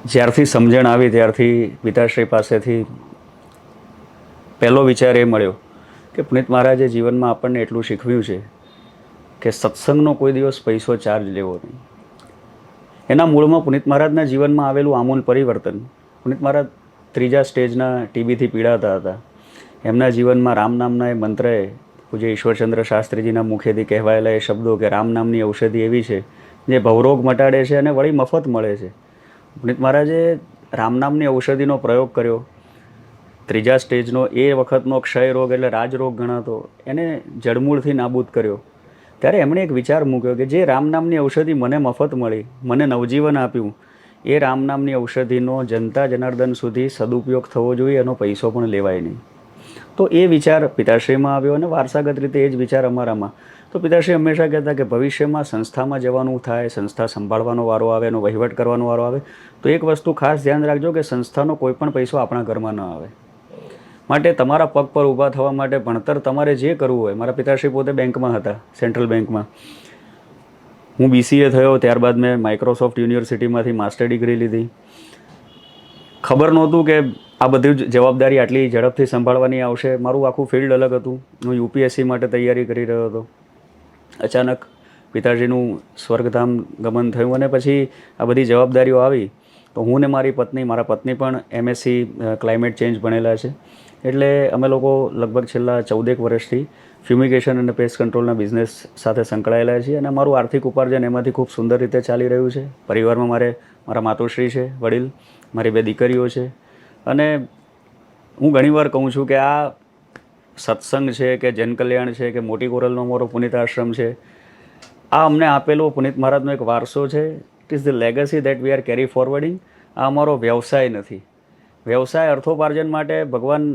જ્યારથી સમજણ આવી ત્યારથી પિતાશ્રી પાસેથી પહેલો વિચાર એ મળ્યો કે પુનિત મહારાજે જીવનમાં આપણને એટલું શીખવ્યું છે કે સત્સંગનો કોઈ દિવસ પૈસો ચાર્જ લેવો નહીં. એના મૂળમાં પુનિત મહારાજના જીવનમાં આવેલું આમૂલ પરિવર્તન. પુનિત મહારાજ ત્રીજા સ્ટેજના ટીબીથી પીડાતા હતા. એમના જીવનમાં રામ નામના એ મંત્રએ પૂજ્ય ઈશ્વરચંદ્ર શાસ્ત્રીજીના મુખેથી કહેવાયેલા એ શબ્દો કે રામ નામની ઔષધિ એવી છે જે ભવરોગ મટાડે છે અને વળી મફત મળે છે. પુનિત મહારાજે રામ નામની ઔષધિનો પ્રયોગ કર્યો. ત્રીજા સ્ટેજનો એ વખતનો ક્ષય રોગ એટલે રાજરોગ ગણાતો એને જડમૂળથી નાબૂદ કર્યો. ત્યારે એમણે એક વિચાર મૂક્યો કે જે રામ નામની ઔષધિ મને મફત મળી, મને નવજીવન આપ્યું, એ રામ નામની ઔષધિનો જનતા જનાર્દન સુધી સદુપયોગ થવો જોઈએ, એનો પૈસો પણ લેવાય નહીં. તો એ વિચાર પિતાશ્રીમાં આવ્યો અને વારસાગત રીતે એ જ વિચાર અમારામાં. તો પિતાશ્રી હંમેશા કહેતા કે ભવિષ્યમાં સંસ્થામાં જવાનું થાય, સંસ્થા સંભાળવાનો વારો આવે, એનો વહીવટ કરવાનો વારો આવે, તો એક વસ્તુ ખાસ ધ્યાન રાખજો કે સંસ્થાનો કોઈ પણ પૈસો આપણા ઘરમાં ન આવે. માટે તમારા પગ પર ઊભા થવા માટે ભણતર તમારે જે કરવું હોય. મારા પિતાશ્રી પોતે બેંકમાં હતા, સેન્ટ્રલ બેંકમાં. હું BCA થયો, ત્યારબાદ મેં માઇક્રોસોફ્ટ યુનિવર્સિટીમાંથી માસ્ટર ડિગ્રી લીધી. ખબર નહોતું કે આ બધી જ જવાબદારી આટલી ઝડપથી સંભાળવાની આવશે. મારું આખું ફિલ્ડ અલગ હતું. હું UPSC માટે તૈયારી કરી રહ્યો હતો. અચાનક પિતાજીનું સ્વર્ગધામ ગમન થયું અને પછી આ બધી જવાબદારીઓ આવી. તો હું ને મારી પત્ની, મારા પત્ની પણ MSc ક્લાઇમેટ ચેન્જ ભણેલા છે. એટલે અમે લોકો લગભગ છેલ્લા 14 વર્ષથી ફ્યુમિગેશન અને પેસ્ટ કંટ્રોલના બિઝનેસ સાથે સંકળાયેલા છીએ અને અમારું આર્થિક ઉપાર્જન એમાંથી ખૂબ સુંદર રીતે ચાલી રહ્યું છે. પરિવારમાં મારા માતુશ્રી છે, વડીલ, મારી 2 દીકરીઓ છે. અને હું ઘણીવાર કહું છું કે આ સત્સંગ છે કે જનકલ્યાણ છે કે મોટી કોરલનો અમારો પુનિત આશ્રમ છે, આ અમને આપેલો પુનિત મહારાજનો એક વારસો છે. It is the legacy that we are carry forwarding. આ અમારો વ્યવસાય નથી. વ્યવસાય અર્થોપાર્જન માટે ભગવાન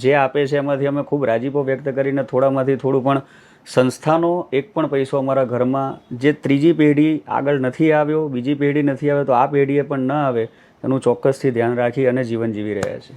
જે આપે છે એમાંથી અમે ખૂબ રાજીપો વ્યક્ત કરીને થોડામાંથી થોડું, પણ સંસ્થાનો એક પણ પૈસો અમારા ઘરમાં જે ત્રીજી પેઢી આગળ નથી આવ્યો, બીજી પેઢી નથી આવે, તો આ પેઢીએ પણ ન આવે એનું ચોક્કસથી ધ્યાન રાખી અને જીવન જીવી રહ્યા છે.